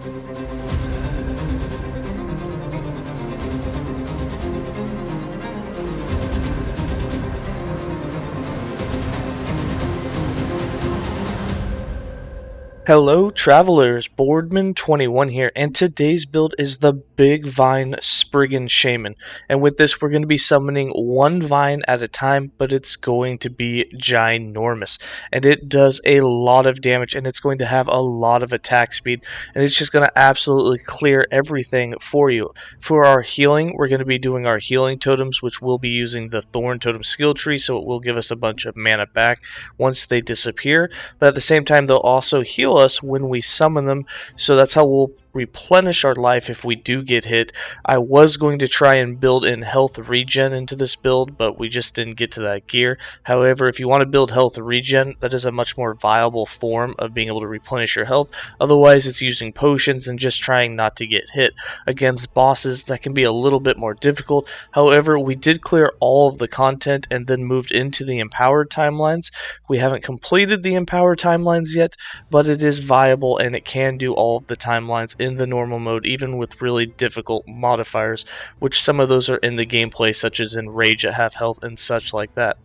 Hello travelers, Boardman21 here, and today's build is the Big Vine Spriggan Shaman. And with this we're going to be summoning one vine at a time, but it's going to be ginormous. And it does a lot of damage, and it's going to have a lot of attack speed, and it's just going to absolutely clear everything for you. For our healing, we're going to be doing our healing totems, which will be using the Thorn totem skill tree, so it will give us a bunch of mana back once they disappear. But at the same time, they'll also heal us when we summon them, so that's how we'll replenish our life if we do get hit. I was going to try and build in health regen into this build, but we just didn't get to that gear. However, if you want to build health regen, that is a much more viable form of being able to replenish your health. Otherwise, it's using potions and just trying not to get hit. Against bosses, that can be a little bit more difficult. However, we did clear all of the content and then moved into the empowered timelines. We haven't completed the empowered timelines yet, but it is viable and it can do all of the timelines in the normal mode, even with really difficult modifiers, which some of those are in the gameplay, such as in Rage at half health and such like that.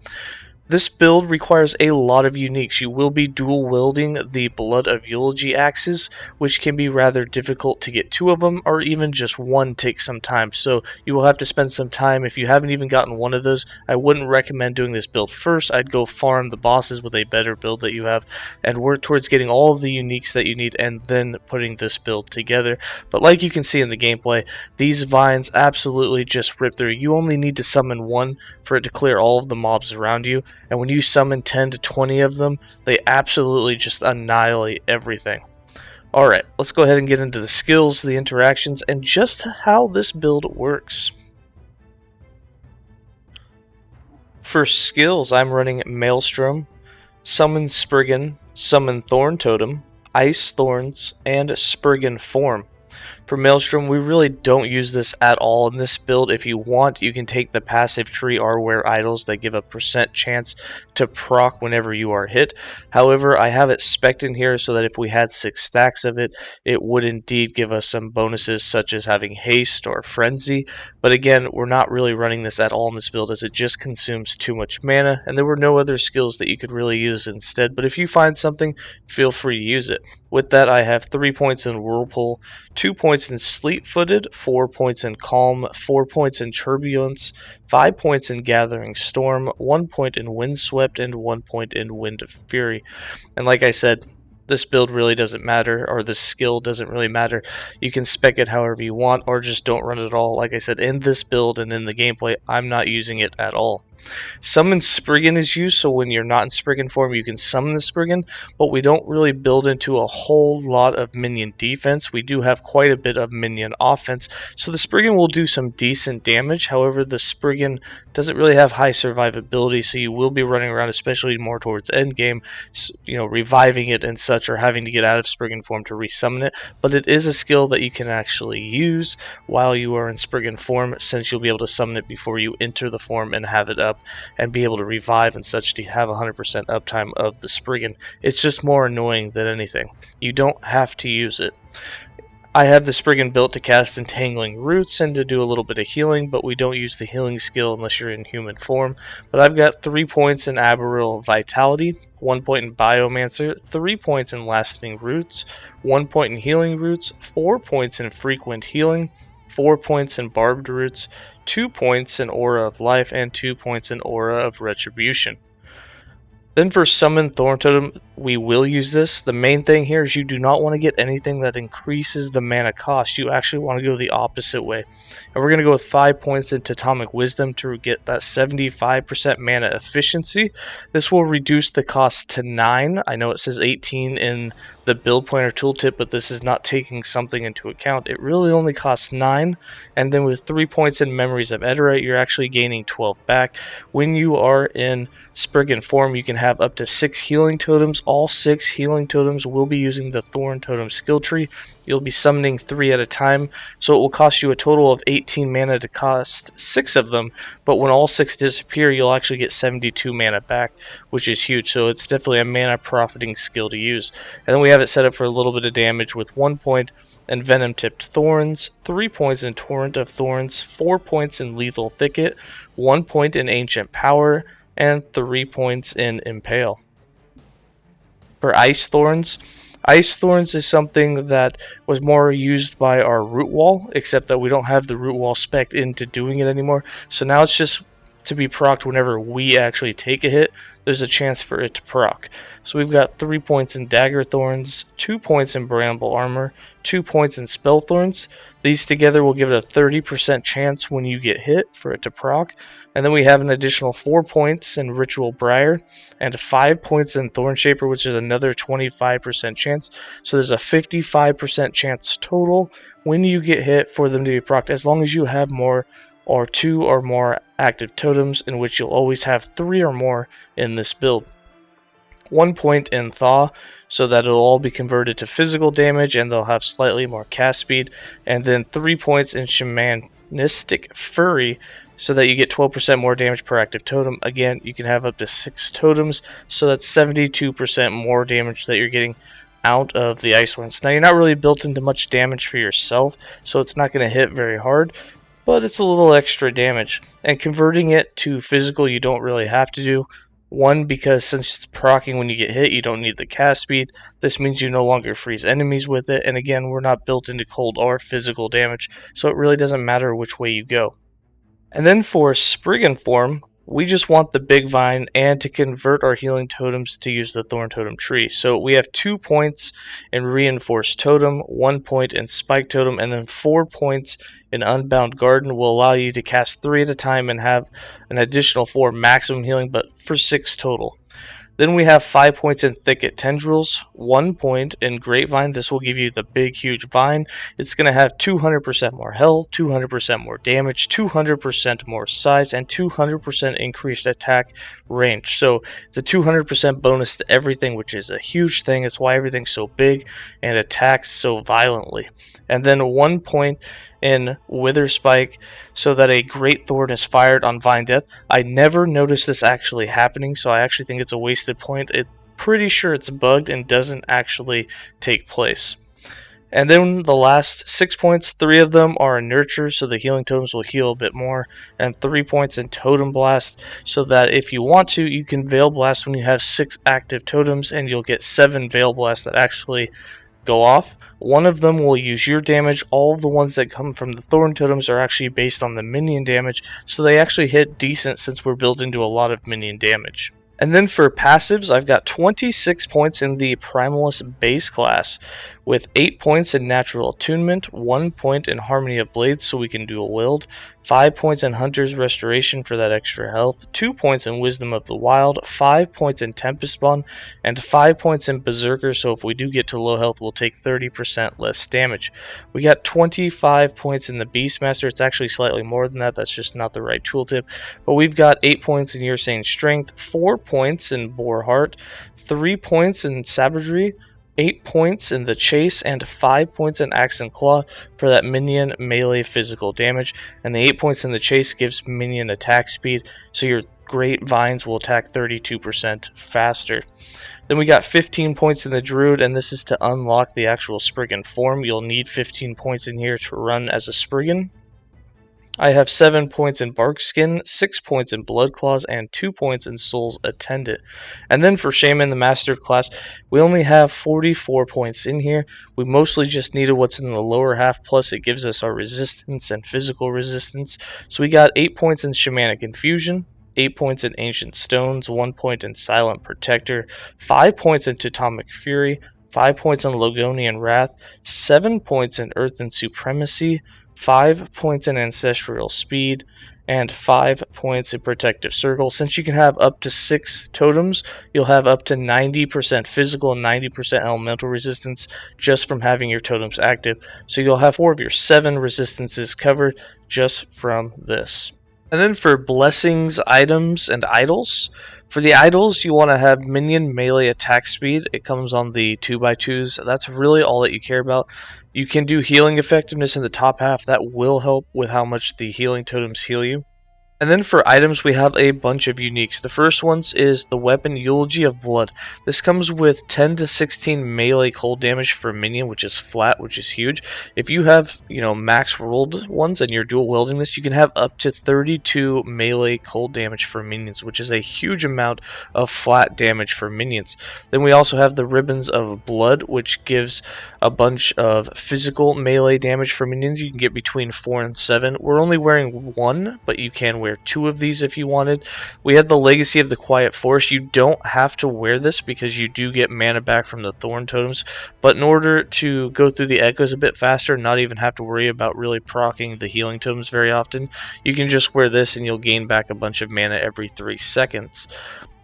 This build requires a lot of uniques. You will be dual wielding the Blood of Eulogy axes, which can be rather difficult to get two of them, or even just one takes some time. So you will have to spend some time. If you haven't even gotten one of those, I wouldn't recommend doing this build first. I'd go farm the bosses with a better build that you have and work towards getting all of the uniques that you need and then putting this build together. But like you can see in the gameplay, these vines absolutely just rip through. You only need to summon one for it to clear all of the mobs around you. And when you summon 10 to 20 of them, they absolutely just annihilate everything. Alright, let's go ahead and get into the skills, the interactions, and just how this build works. For skills, I'm running Maelstrom, Summon Spriggan, Summon Thorn Totem, Ice Thorns, and Spriggan Form. For Maelstrom, we really don't use this at all in this build. If you want, you can take the passive tree or wear idols that give a % chance to proc whenever you are hit. However, I have it spec'd in here so that if we had 6 stacks of it, it would indeed give us some bonuses such as having haste or frenzy. But again, we're not really running this at all in this build as it just consumes too much mana, and there were no other skills that you could really use instead. But if you find something, feel free to use it. With that, I have 3 points in Whirlpool, 2 points in Sleep-Footed, 4 points in Calm, 4 points in Turbulence, 5 points in Gathering Storm, 1 point in Windswept, and 1 point in Wind of Fury. And like I said, this build really doesn't matter, or this skill doesn't really matter. You can spec it however you want, or just don't run it at all. Like I said, in this build and in the gameplay, I'm not using it at all. Summon Spriggan is used, so when you're not in Spriggan form, you can summon the Spriggan, but we don't really build into a whole lot of minion defense. We do have quite a bit of minion offense, so the Spriggan will do some decent damage. However, the Spriggan doesn't really have high survivability, so you will be running around, especially more towards endgame, reviving it and such, or having to get out of Spriggan form to resummon it. But it is a skill that you can actually use while you are in Spriggan form, since you'll be able to summon it before you enter the form and have it up and be able to revive and such to have 100% uptime of the Spriggan. It's just more annoying than anything. You don't have to use it. I have the Spriggan built to cast Entangling Roots and to do a little bit of healing, but we don't use the healing skill unless you're in human form. But I've got 3 points in Arboreal Vitality, 1 point in Biomancer, 3 points in Lasting Roots, 1 point in Healing Roots, 4 points in Frequent Healing, 4 points in Barbed Roots, 2 points in Aura of Life, and 2 points in Aura of Retribution. Then for Summon Thorn Totem, we will use this. The main thing here is you do not want to get anything that increases the mana cost. You actually want to go the opposite way. And we're going to go with 5 points in Totemic Wisdom to get that 75% mana efficiency. This will reduce the cost to 9. I know it says 18 in the build planner tooltip, but this is not taking something into account. It really only costs 9. And then with 3 points in Memories of Edorite, you're actually gaining 12 back. When you are in Spriggan form, you can have up to 6 healing totems. All 6 healing totems will be using the Thorn totem skill tree, You'll be summoning 3 at a time, so it will cost you a total of 18 mana to cast 6 of them, but when all 6 disappear, you'll actually get 72 mana back, which is huge, so it's definitely a mana profiting skill to use. And then we have it set up for a little bit of damage with 1 point in Venom Tipped Thorns, 3 points in Torrent of Thorns, 4 points in Lethal Thicket, 1 point in Ancient Power, and 3 points in Impale. For Ice Thorns is something that was more used by our root wall, except that we don't have the root wall spec'd into doing it anymore. So now it's just to be procced whenever we actually take a hit. There's a chance for it to proc. So we've got 3 points in Dagger Thorns, 2 points in Bramble Armor, 2 points in Spell Thorns. These together will give it a 30% chance when you get hit for it to proc. And then we have an additional 4 points in Ritual Briar and 5 points in Thorn Shaper, which is another 25% chance. So there's a 55% chance total when you get hit for them to be procced, as long as you have more or 2 or more active totems, in which you'll always have 3 or more in this build. 1 point in Thaw, so that it'll all be converted to physical damage and they'll have slightly more cast speed, and then 3 points in Shamanistic Fury, so that you get 12% more damage per active totem. Again, you can have up to 6 totems, so that's 72% more damage that you're getting out of the Ice Ones. Now, you're not really built into much damage for yourself, so it's not going to hit very hard, but it's a little extra damage. And converting it to physical, you don't really have to do. One, because since it's proccing when you get hit, you don't need the cast speed. This means you no longer freeze enemies with it, and again, we're not built into cold or physical damage, so it really doesn't matter which way you go. And then for Spriggan Form, we just want the big vine and to convert our healing totems to use the Thorn Totem tree. So we have 2 points in Reinforced Totem, 1 point in Spike Totem, and then 4 points in Unbound Garden will allow you to cast 3 at a time and have an additional 4 maximum healing, but for 6 total. Then we have 5 points in Thicket Tendrils, 1 point in Grapevine. This will give you the big, huge vine. It's going to have 200% more health, 200% more damage, 200% more size, and 200% increased attack range. So it's a 200% bonus to everything, which is a huge thing. It's why everything's so big and attacks so violently. And then 1 point in Wither Spike, so that a Great Thorn is fired on Vine Death. I never noticed this actually happening, so I actually think it's a wasted point. I'm pretty sure it's bugged and doesn't actually take place. And then the last 6 points, 3 of them are in Nurture, so the healing totems will heal a bit more, and 3 points in Totem Blast, so that if you want to, you can Veil Blast when you have 6 active totems, and you'll get 7 Veil Blasts that actually go off. One of them will use your damage. All of the ones that come from the Thorn Totems are actually based on the minion damage, so they actually hit decent since we're built into a lot of minion damage. And then for passives, I've got 26 points in the Primalist base class, with 8 points in Natural Attunement, 1 point in Harmony of Blades so we can dual wield, 5 points in Hunter's Restoration for that extra health, 2 points in Wisdom of the Wild, 5 points in Tempest Bond, and 5 points in Berserker, so if we do get to low health, we'll take 30% less damage. We got 25 points in the Beastmaster. It's actually slightly more than that. That's just not the right tooltip. But we've got 8 points in Ursane Strength, 4 points in Boar Heart, 3 points in Savagery, 8 points in the Chase, and 5 points in Axe and Claw for that minion melee physical damage. And the 8 points in the Chase gives minion attack speed, so your Great Vines will attack 32% faster. Then we got 15 points in the Druid, and this is to unlock the actual Spriggan Form. You'll need 15 points in here to run as a Spriggan. I have 7 points in Barkskin, 6 points in Blood Claws, and 2 points in Soul's Attendant. And then for Shaman, the Master class, we only have 44 points in here. We mostly just needed what's in the lower half, plus it gives us our resistance and physical resistance. So we got 8 points in Shamanic Infusion, 8 points in Ancient Stones, 1 point in Silent Protector, 5 points in Totemic Fury, 5 points in Logonian Wrath, 7 points in Earthen Supremacy, 5 points in Ancestral Speed, and 5 points in Protective Circle. Since you can have up to 6 totems, you'll have up to 90% physical and 90% elemental resistance just from having your totems active. So you'll have 4 of your 7 resistances covered just from this. And then for blessings, items, and idols. For the idols, you want to have minion melee attack speed. It comes on the 2x2s. That's really all that you care about. You can do healing effectiveness in the top half. That will help with how much the healing totems heal you. And then for items, we have a bunch of uniques. The first one is the weapon Eulogy of Blood. This comes with 10 to 16 melee cold damage for a minion, which is flat, which is huge. If you have, max rolled ones and you're dual wielding this, you can have up to 32 melee cold damage for minions, which is a huge amount of flat damage for minions. Then we also have the Ribbons of Blood, which gives a bunch of physical melee damage for minions. You can get between 4 and 7. We're only wearing 1, but you can wear 2 of these if you wanted. We have the Legacy of the Quiet Forest. You don't have to wear this because you do get mana back from the Thorn totems, but in order to go through the echoes a bit faster, not even have to worry about really proccing the healing totems very often, you can just wear this and you'll gain back a bunch of mana every 3 seconds.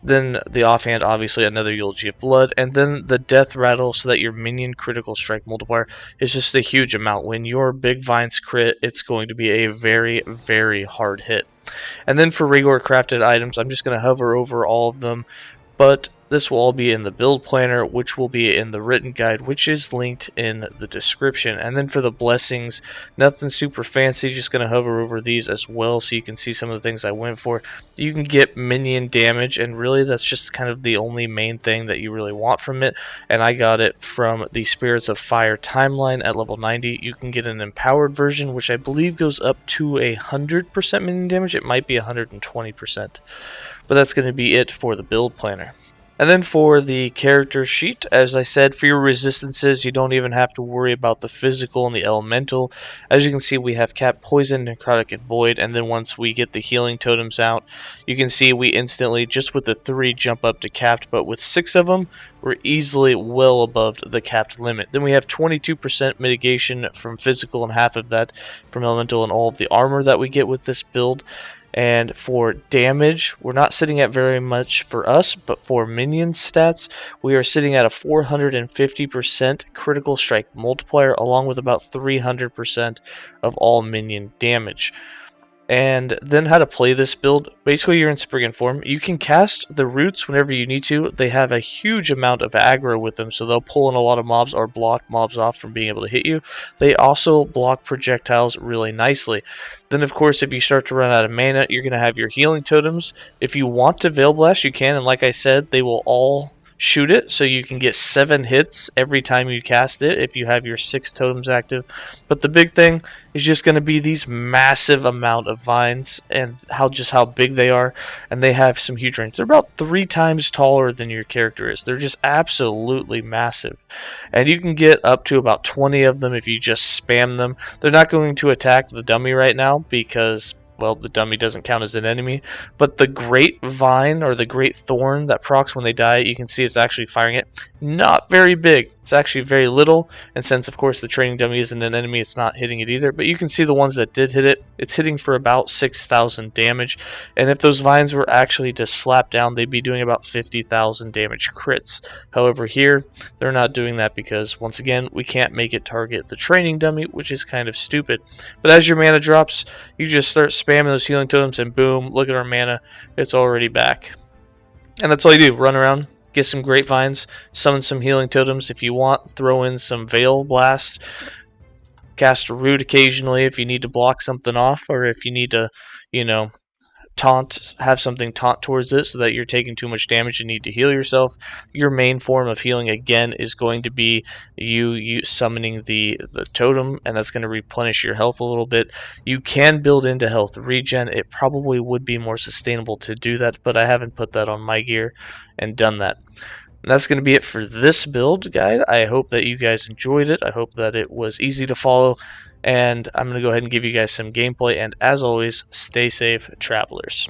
Then the offhand, obviously another Eulogy of Blood, and then the Death Rattle so that your minion critical strike multiplier is just a huge amount. When your big vines crit, it's going to be a very, very hard hit. And then for Rigor crafted items, I'm just going to hover over all of them, but this will all be in the build planner, which will be in the written guide, which is linked in the description. And then for the blessings, nothing super fancy, just going to hover over these as well so you can see some of the things I went for. You can get minion damage, and really that's just kind of the only main thing that you really want from it. And I got it from the Spirits of Fire timeline at level 90. You can get an empowered version, which I believe goes up to 100% minion damage. It might be 120%. But that's going to be it for the build planner. And then for the character sheet, as I said, for your resistances, you don't even have to worry about the physical and the elemental. As you can see, we have Cap, Poison, Necrotic, and Void, and then once we get the healing totems out, you can see we instantly, just with the 3, jump up to capped, but with 6 of them, we're easily well above the capped limit. Then we have 22% mitigation from physical and half of that from elemental and all of the armor that we get with this build. And for damage, we're not sitting at very much for us, but for minion stats, we are sitting at a 450% critical strike multiplier, along with about 300% of all minion damage. And then how to play this build. Basically, you're in Spriggan Form. You can cast the roots whenever you need to. They have a huge amount of aggro with them, so they'll pull in a lot of mobs or block mobs off from being able to hit you. They also block projectiles really nicely. Then, of course, if you start to run out of mana, you're going to have your healing totems. If you want to Veil Blast, you can, and like I said, they will all shoot it, so you can get 7 hits every time you cast it if you have your 6 totems active. But the big thing is just going to be these massive amount of vines and how big they are, and they have some huge range. They're about 3 times taller than your character is. They're just absolutely massive, and you can get up to about 20 of them if you just spam them. They're not going to attack the dummy right now because, well, the dummy doesn't count as an enemy, but the Great Vine or the Great Thorn that procs when they die, you can see it's actually firing it. Not very big. It's actually very little, and since, of course, the training dummy isn't an enemy, it's not hitting it either, but you can see the ones that did hit it. It's hitting for about 6,000 damage, and if those vines were actually to slap down, they'd be doing about 50,000 damage crits. However, here, they're not doing that because, once again, we can't make it target the training dummy, which is kind of stupid. But as your mana drops, you just start spamming those healing totems, and boom, look at our mana, it's already back. And that's all you do, run around, get some grapevines, summon some healing totems if you want, throw in some Veil Blast, cast a root occasionally if you need to block something off, or if you need to, taunt, have something taunt towards it so that you're taking too much damage and need to heal yourself. Your main form of healing again is going to be you summoning the totem, and that's going to replenish your health a little bit. You can build into health regen. It probably would be more sustainable to do that, but I haven't put that on my gear and done that. And that's going to be it for this build guide. I hope that you guys enjoyed it. I hope that it was easy to follow. And I'm going to go ahead and give you guys some gameplay. And as always, stay safe, travelers.